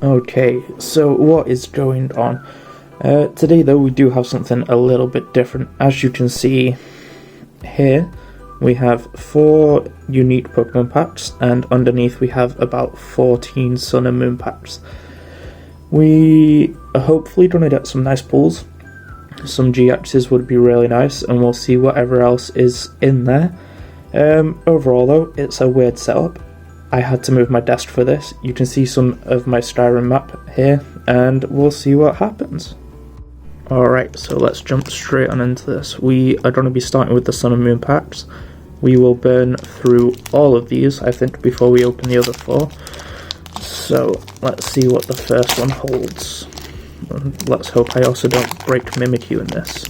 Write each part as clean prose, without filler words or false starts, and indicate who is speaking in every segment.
Speaker 1: Okay, so what is going on? Today though we do have something a little bit different. As you can see here, we have 4 unique Pokemon packs, and underneath we have about 14 Sun and Moon packs. We are hopefully going to get some nice pulls. Some GXs would be really nice, and we'll see whatever else is in there. Overall though, it's a weird setup. I had to move my desk for this. You can see some of my Skyrim map here, and we'll see what happens. Alright, so let's jump straight on into this. We are going to be starting with the Sun and Moon packs. We will burn through all of these, I think, before we open the other 4. So, let's see what the first one holds. Let's hope I also don't break Mimikyu in this.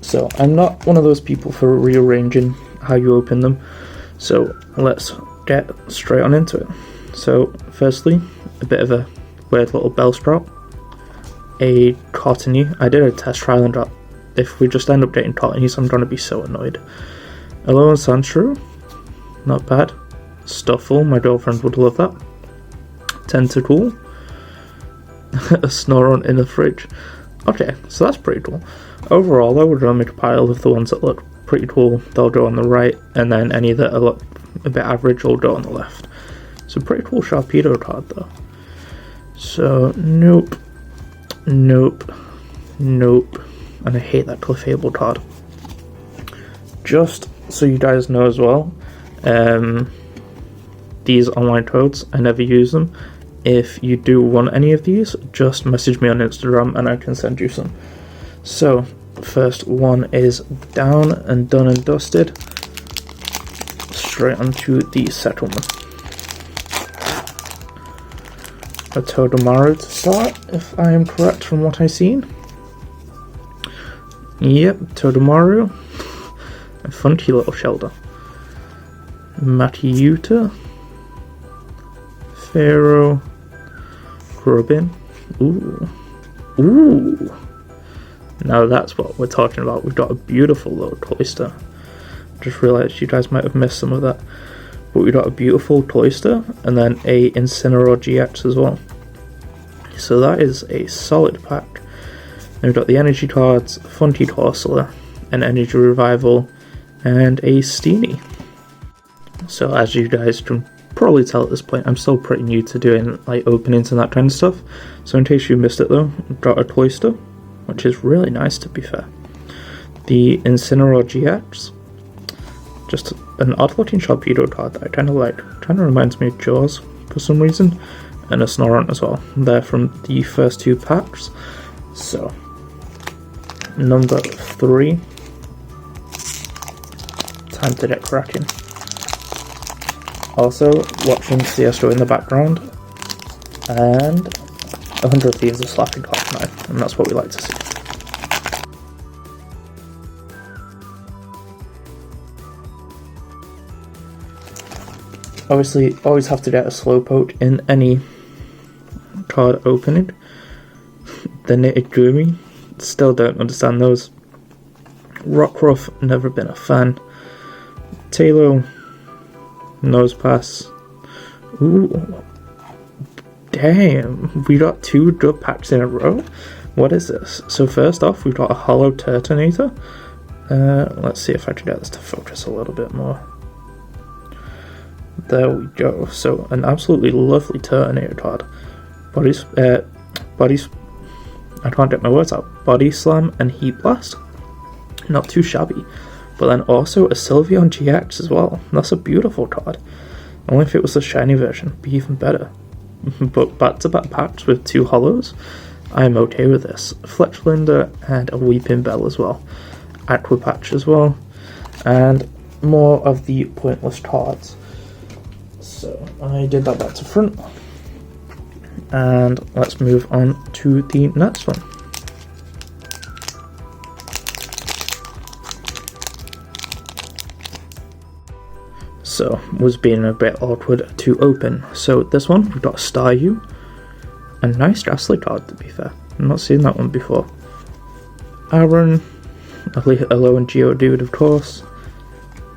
Speaker 1: So, I'm not one of those people for rearranging how you open them. So let's get straight on into it. So firstly, a bit of a weird little Bellsprout, a Cottony. I did a test trial and got, if we just end up getting Cottonies, I'm going to be so annoyed. A Alolan Sandshrew, not bad. Stuffle, my girlfriend would love that. Tentacool, a Snorunt in the fridge. Okay, so that's pretty cool. Overall though, we're going to make a pile of the ones that look pretty cool. They'll go on the right, and then any that look a bit average will go on the left. It's a pretty cool Sharpedo card though. So nope, and I hate that Clefable card. Just so you guys know as well, these online codes, I never use them. If you do want any of these, just message me on Instagram and I can send you some. So first one is down and done and dusted. Straight onto the settlement. A Togedemaru to start, if I am correct from what I've seen. Yep, Togedemaru. A funky little Shelter. Matyuta. Pharaoh. Grubbin. Ooh. Now that's what we're talking about. We've got a beautiful little Cloyster. Just realised you guys might have missed some of that. But we got a beautiful Cloyster and then a Incineroar GX as well. So that is a solid pack. Then we've got the energy cards, Funky Corsola, an Energy Revival, and a Steenie. So as you guys can probably tell at this point, I'm still pretty new to doing like openings and that kind of stuff. So in case you missed it though, we've got a Cloyster, which is really nice to be fair. The Incineroar GX, just an odd looking Sharpedo card that I kind of like. Kind of reminds me of Jaws for some reason. And a Snorunt as well. They're from the first 2 packs. So, number 3. Time to get cracking. Also, watching CSGO in the background. And 100 Thieves of Slapping Clock Knife. And that's what we like to see. Obviously, always have to get a Slowpoke in any card opening. The Nitigumi, still don't understand those. Rockruff, never been a fan. Talo, Nosepass. Ooh, damn, we got 2 good packs in a row. What is this? So first off, we've got a Hollow Turtonator. Let's see if I can get this to focus a little bit more. There we go. So an absolutely lovely Turtonator card. I can't get my words out. Body Slam and Heat Blast. Not too shabby. But then also a Sylveon GX as well. That's a beautiful card. Only if it was the shiny version, it'd be even better. But back-to-back packs with 2 hollows, I'm okay with this. Fletchlinder and a Weeping Bell as well. Aqua Patch as well. And more of the pointless cards. So I did that back to front. And let's move on to the next one. So, was being a bit awkward to open. So this one, we've got Staryu. A nice Ghastly card to be fair. I've not seen that one before. Aaron, a low and Geodude of course.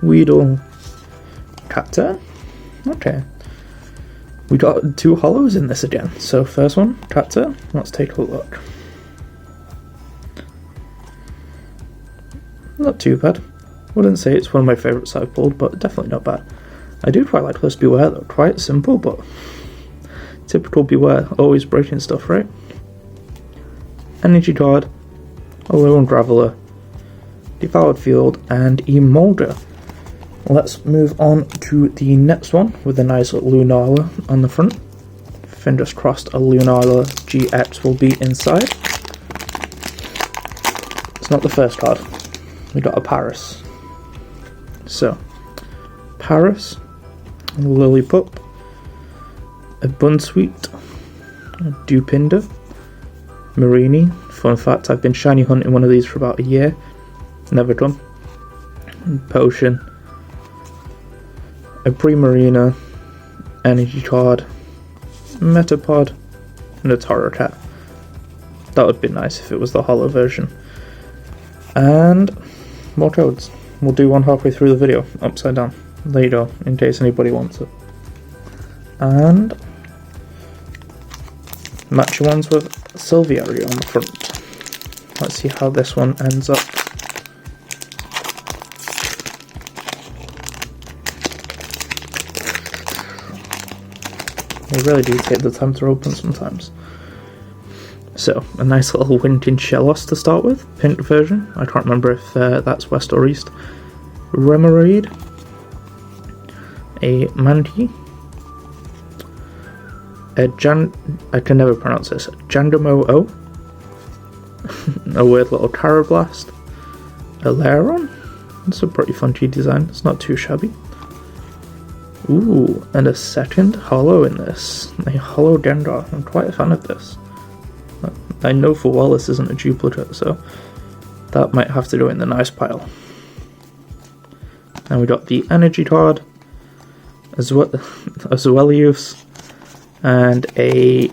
Speaker 1: Weedle. Cacturne? Okay. We got 2 hollows in this again. So first one, tractor, let's take a look. Not too bad. Wouldn't say it's one of my favourites I've pulled, but definitely not bad. I do quite like this Beware though, quite simple, but typical Beware, always breaking stuff, right? Energy card, a Lone Graveler, Devoured Field, and Emolder. Let's move on to the next one with a nice Lunala on the front. Fingers crossed a Lunala GX will be inside. It's not the first card. We got a Paris. So, Paris, Lillipup, a Bunsweet, a Dupinda, Marini. Fun fact, I've been shiny hunting one of these for about a year. Never done. Potion, a Primarina, Energy Card, Metapod, and a Torracat. That would be nice if it was the holo version. And more codes. We'll do one halfway through the video, upside down. There you go, in case anybody wants it. And matchy ones with Sylviaria on the front. Let's see how this one ends up. They really do take the time to open sometimes. So, a nice little Winking Shellos to start with, pink version. I can't remember if that's west or east. Remoraid, a Manti, I can never pronounce this, Jandomo-O, a weird little Carablast, a Lairon. It's a pretty funky design, it's not too shabby. Ooh, and a second holo in this, a holo Gendar. I'm quite a fan of this. I know for well this isn't a duplicate, so that might have to go in the nice pile. And we got the energy card, as well as Azuelius, and a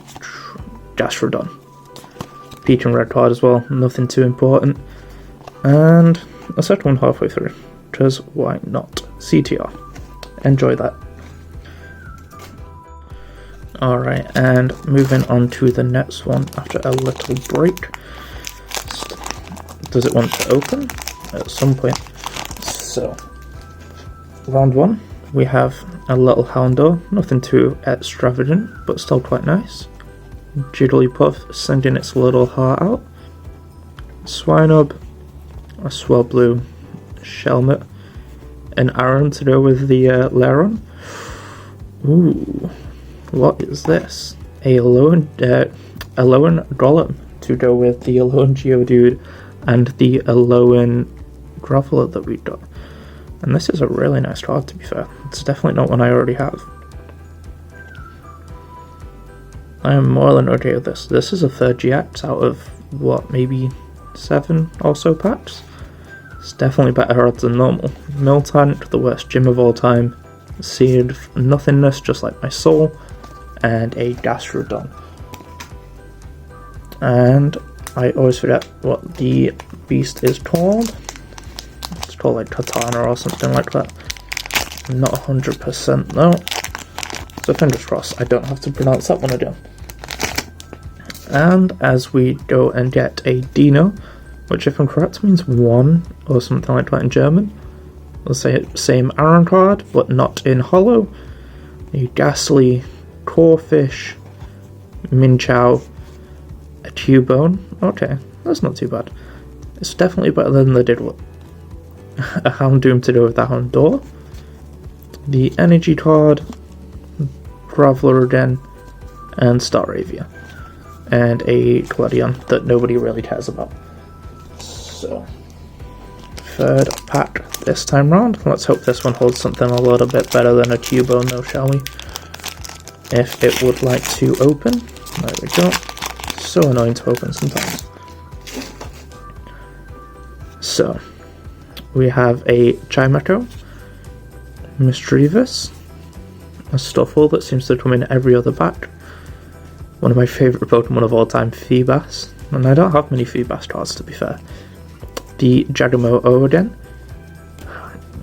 Speaker 1: Gastrodon. Peach and red card as well, nothing too important. And a second one halfway through, because why not? CTR. Enjoy that. Alright, and moving on to the next one after a little break. Does it want to open? At some point. So, round 1, we have a little Houndour, nothing too extravagant, but still quite nice. Jigglypuff sending its little heart out. Swinub, a Swablu, Shelmet, an Aron to go with the Lairon. Ooh, what is this? A Alolan Golem to go with the Alolan Geodude and the Alolan Graveler that we got. And this is a really nice card, to be fair. It's definitely not one I already have. I am more than okay with this. This is a third GX out of, what, maybe 7 or so packs? It's definitely better odds than normal. Miltank, the worst gym of all time. Seared Nothingness, just like my soul. And a Gastrodon. And I always forget what the beast is called. It's called like Katana or something like that. I'm not 100% though. So fingers crossed I don't have to pronounce that one again. And as we go and get a Dino, which if I'm correct means 1 or something like that in German. Let's say it, same Aron card, but not in holo. A Ghastly, Corfish, Minchow, a Cubone. Okay, that's not too bad. It's definitely better than the Diglett. A Houndoom to go with the Houndour. The Energy card, Graveler again, and Staravia. And a Gladion that nobody really cares about. So, third pack this time round. Let's hope this one holds something a little bit better than a Cubone though, shall we? If it would like to open. There we go. So annoying to open sometimes. So, we have a Chimecho, Mischievous, a Stuffle that seems to come in every other pack. One of my favourite Pokemon of all time, Feebas. And I don't have many Feebas cards, to be fair. The Jagamo-O again.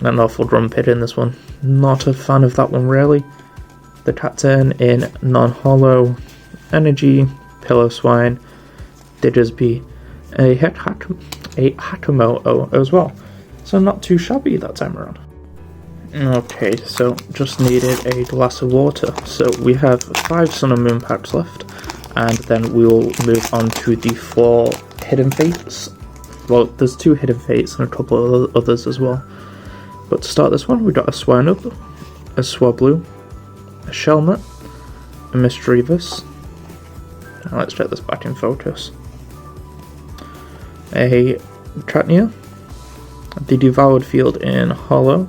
Speaker 1: An awful drum pit in this one. Not a fan of that one, really. the Tatten in non-hollow, Energy, Pillow Swine, Diggersby, a Hatamoto as well. So not too shabby that time around. Okay, so just needed a glass of water. So we have 5 Sun and Moon packs left, and then we will move on to the 4 Hidden Fates. Well, there's 2 Hidden Fates and a couple of others as well. But to start this one, we got a Swinub, a Swablu, a Shelmet, a Mischievous. Now let's get this back in focus. A Tratnia, the Devoured Field in Hollow,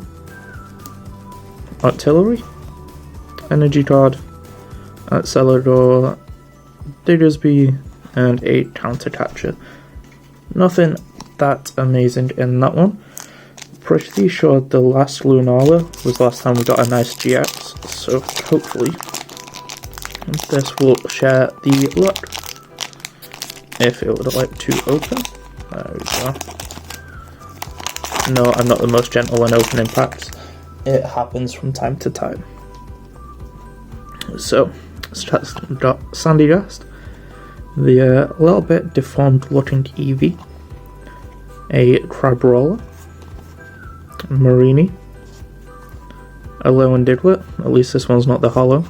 Speaker 1: Artillery, Energy Card, Celador, Diggersby, and a Counter Catcher. Nothing that amazing in that one. Pretty sure the last Lunala was the last time we got a nice GX, so hopefully this will share the luck. If it would like to open. There we go. No, I'm not the most gentle when opening packs. It happens from time to time. So, we've got Sandygast, the little bit deformed looking Eevee, a Crabrawler, Marini, a Lowen Diglett, at least this one's not the hollow.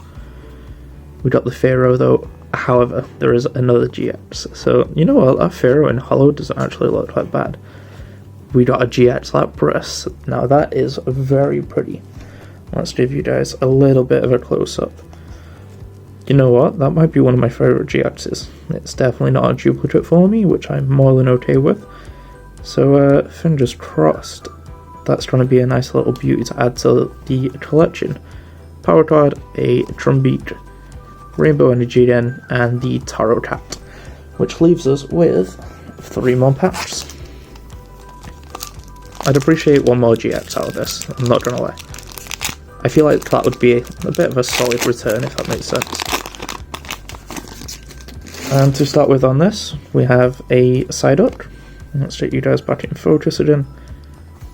Speaker 1: We got the Pharaoh though, however, there is another GX. So, you know what, that Pharaoh in hollow doesn't actually look that bad. We got a GX Lapras. Now that is very pretty. Let's give you guys a little bit of a close-up. You know what, that might be one of my favourite GXs. It's definitely not a duplicate for me, which I'm more than okay with. So, fingers crossed. That's going to be a nice little beauty to add to the collection. Power card, a Drumbeat, Rainbow Energy again, and the Tarot Cat, which leaves us with 3 more packs. I'd appreciate 1 more GX out of this, I'm not gonna lie. I feel like that would be a bit of a solid return, if that makes sense. And to start with on this, we have a Psyduck. Let's get you guys back in focus again.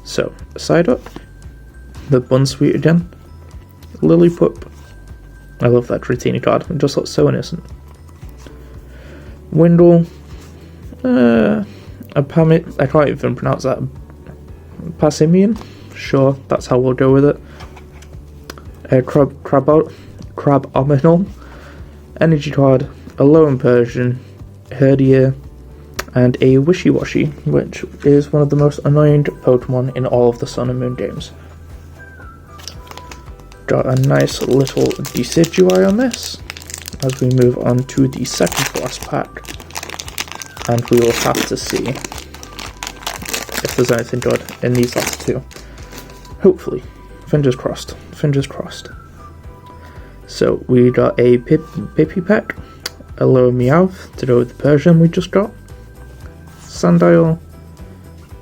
Speaker 1: So, Psyduck, the Bunsweet again, Lillipup. I love that Dratini card, it just looks so innocent. Windle, a Pamit, I can't even pronounce that. Passimian? Sure, that's how we'll go with it. A Crabominal, Energy card, a Lowen Persian, Herdier, and a Wishy-Washy, which is one of the most annoying Pokemon in all of the Sun and Moon games. Got a nice little Decidueye on this, as we move on to the second to last pack, and we will have to see if there's anything good in these last 2. Hopefully. Fingers crossed. Fingers crossed. So, we got a Pippi Peck, a low Meowth to go with the Persian we just got, Sandile,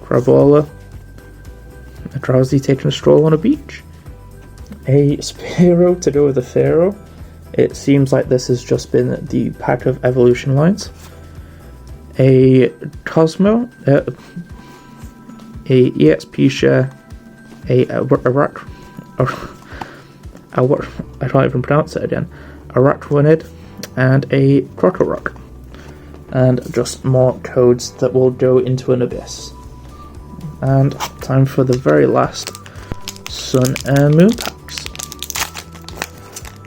Speaker 1: Crabrawler, a Drowsy taking a stroll on a beach, a Spearow to go with the Pharaoh. It seems like this has just been the pack of evolution lines. A Cosmo, a EXP share, I can't even pronounce it again, Araquanid, and a Crocorock. And just more codes that will go into an abyss. And time for the very last Sun and Moon packs,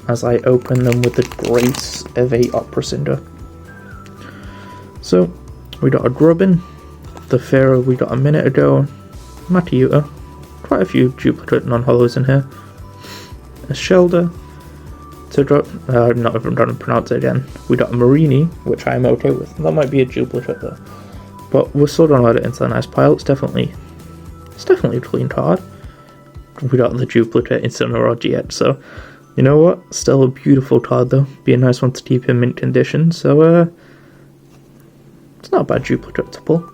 Speaker 1: as I open them with the grace of a Opera Cinder. So, we got a Grubbin, the Pharaoh we got a minute ago, Matiuta, quite a few duplicate non-hollows in here, a Shelder, I'm not even trying to pronounce it again, we got a Marini, which I'm okay with. That might be a duplicate though, but we're still going to add it into a nice pile. It's definitely a clean card. We got the duplicate Incineroar GX, so you know what, still a beautiful card though, be a nice one to keep in mint condition, so it's not a bad duplicate to pull.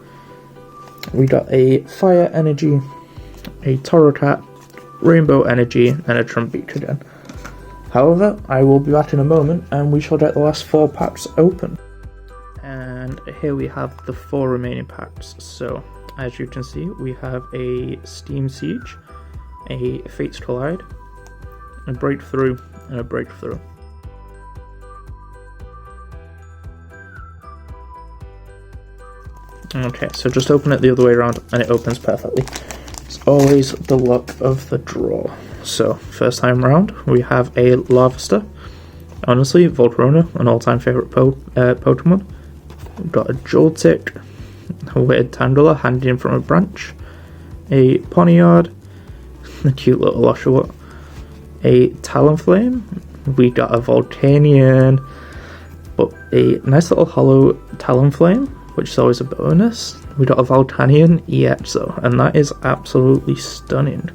Speaker 1: We got a Fire Energy, a Taro Cat, Rainbow Energy, and a Drumbeat again. However, I will be back in a moment and we shall get the last 4 packs open. And here we have the 4 remaining packs. So, as you can see, we have a Steam Siege, a Fates Collide, a Breakthrough, and a breakthrough. Okay, so just open it the other way around and it opens perfectly. It's always the luck of the draw. So, first time round, we have a Larvester. Honestly, Volcarona, an all-time favourite Pokemon. We've got a Joltik, a weird Tandela handed in from a branch, a Poniard, a cute little Oshawott, a Talonflame, we got a Volcanion, but a nice little hollow Talonflame, which is always a bonus. We got a Volcanion EX though, and that is absolutely stunning.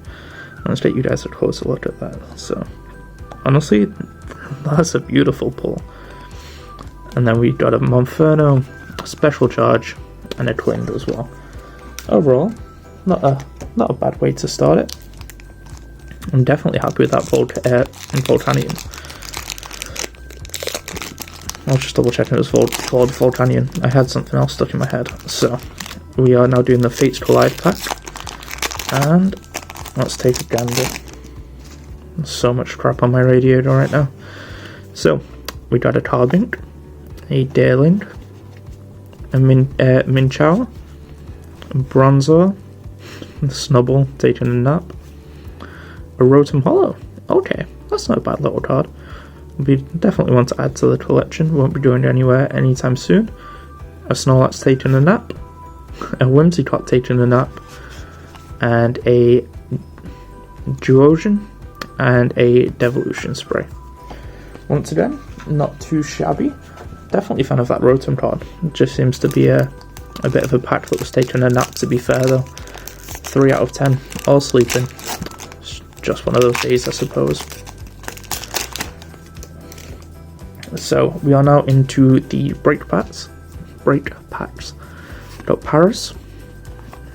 Speaker 1: Let's get you guys a closer look at that. So, honestly, that's a beautiful pull. And then we got a Monferno, a Special Charge, and a Twined as well. Overall, not a bad way to start it. I'm definitely happy with that Volcanion. I was just double checking it was called Volcanion. I had something else stuck in my head. So, we are now doing the Fates Collide pack. And let's take a gander. There's so much crap on my radiator right now. So, we got a Carbink, a Dairling, a Minchow, a Bronzor, a Snubbull taking a nap, a Rotom Hollow. Okay, that's not a bad little card. We definitely want to add to the collection, won't be going anywhere anytime soon. A Snorlax taking a nap, a Whimsicott taking a nap, and a Duosion, and a Devolution Spray. Once again, not too shabby. Definitely fan of that Rotom card. It just seems to be a bit of a pack that was taking a nap, to be fair though. 3 out of 10, all sleeping. It's just one of those days, I suppose. So, we are now into the break packs. Got Paris,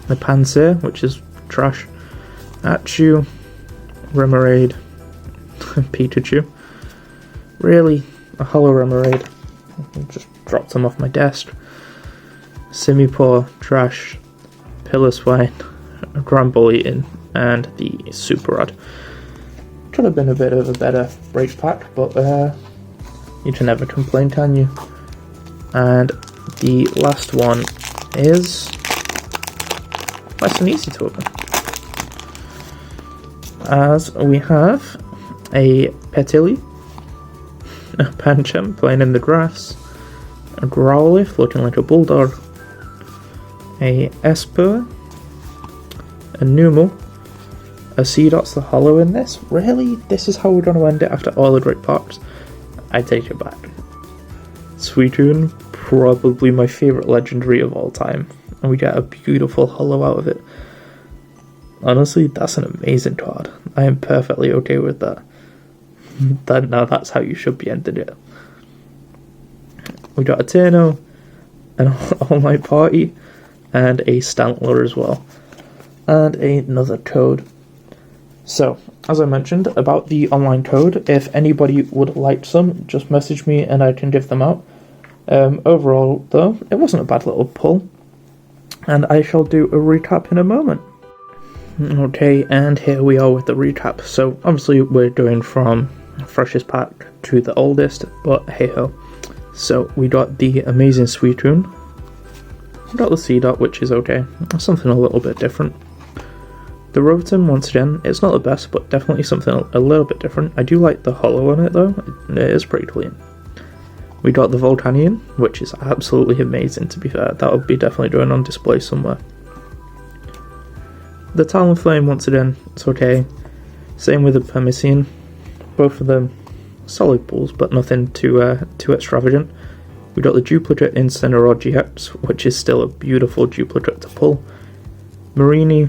Speaker 1: the Pansear, which is trash, Achu, Remoraid, Pikachu. Really? A hollow Remoraid. Just dropped them off my desk. Simipour, trash, Piloswine, Grambullietin, and the Super Rod. Could have been a bit of a better break pack, but you can never complain, can you? And the last one is nice and easy to open, as we have a Petilil, a Pancham playing in the grass, a Growlithe looking like a Bulldog, a Espurr, a Numel, a Seedot's the hollow in this. Really? This is how we're going to end it after all the great packs? I take it back. Suicune, probably my favourite legendary of all time, and we get a beautiful hollow out of it. Honestly, that's an amazing card. I am perfectly okay with that. Now that's how you should be ending it. We got a Tenno, an All Might Party, and a Stantler as well. And another code. So, as I mentioned about the online code, if anybody would like some, just message me and I can give them out. Overall, though, it wasn't a bad little pull, and I shall do a recap in a moment. Okay, and here we are with the recap. So, obviously, we're going from freshest pack to the oldest, but hey ho. So, we got the amazing Suicune, we got the Seedot, which is okay, something a little bit different. The Rotom, once again, it's not the best, but definitely something a little bit different. I do like the hollow on it though, it is pretty clean. We got the Volcanion, which is absolutely amazing, to be fair. That would be definitely going on display somewhere. The Talonflame, once again, it's okay. Same with the Permisian. Both of them solid pulls, but nothing too extravagant. We got the duplicate Incineroar GX, which is still a beautiful duplicate to pull. Marini,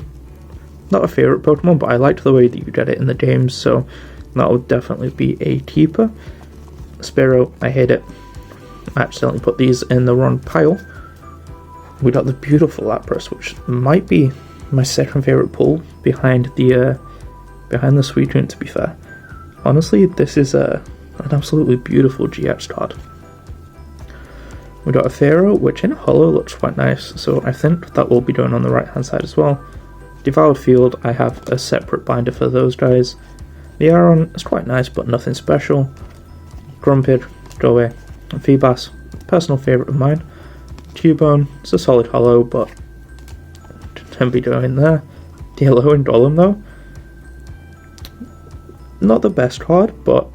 Speaker 1: not a favourite Pokemon, but I liked the way that you get it in the games, so that would definitely be a keeper. Spearow, I hate it. I accidentally put these in the wrong pile. We got the beautiful Lapras, which might be my second favourite pull behind the Suicune, to be fair. Honestly, this is an absolutely beautiful GX card. We got a Pharaoh, which in hollow looks quite nice, so I think that will be going on the right hand side as well. Devoured Field, I have a separate binder for those guys. The Aron is quite nice, but nothing special. Grumpig, go away. Feebas, personal favourite of mine. Cubone, it's a solid holo, but don't be going there. The Yellow and Golem though, not the best card, but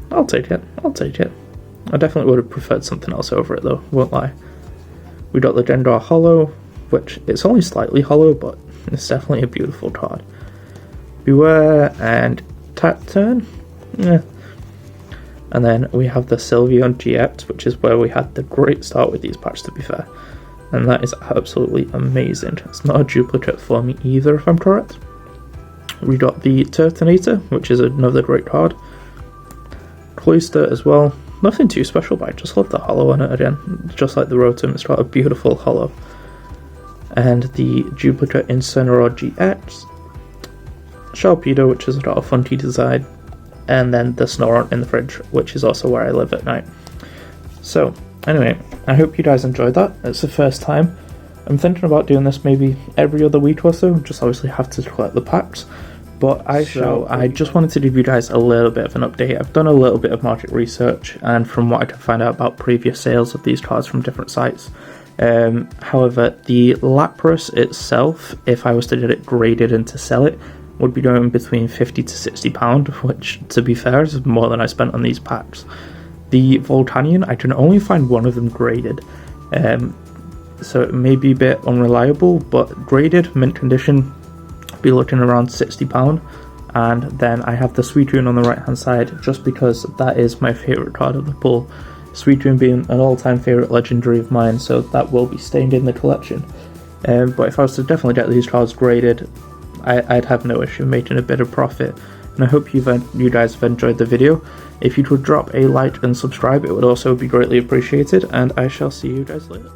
Speaker 1: I'll take it. I definitely would have preferred something else over it though, won't lie. We got the Gendar holo, which it's only slightly holo, but it's definitely a beautiful card. Beware and Tacturn, yeah. And then we have the Sylveon GX, which is where we had the great start with these packs, to be fair. And that is absolutely amazing. It's not a duplicate for me either, if I'm correct. We got the Turtonator, which is another great card. Cloyster as well. Nothing too special, but I just love the holo on it again. Just like the Rotom, it's got a beautiful holo. And the duplicate Incineroar GX. Sharpedo, which has got a funky design. And then the Snorunt in the fridge, which is also where I live at night. So, anyway, I hope you guys enjoyed that. It's the first time. I'm thinking about doing this maybe every other week or so, just obviously have to collect the packs. But I just wanted to give you guys a little bit of an update. I've done a little bit of market research, and from what I can find out about previous sales of these cards from different sites. However, the Lapras itself, if I was to get it graded and to sell it, would be going between £50 to £60, which, to be fair, is more than I spent on these packs. The Volcanion, I can only find one of them graded, so it may be a bit unreliable, but graded, mint condition, be looking around £60. And then I have the Suicune on the right hand side, just because that is my favourite card of the pull. Suicune being an all-time favourite legendary of mine, so that will be staying in the collection. But if I was to definitely get these cards graded, I'd have no issue making a bit of profit. And I hope you guys have enjoyed the video. If you could drop a like and subscribe, it would also be greatly appreciated, and I shall see you guys later.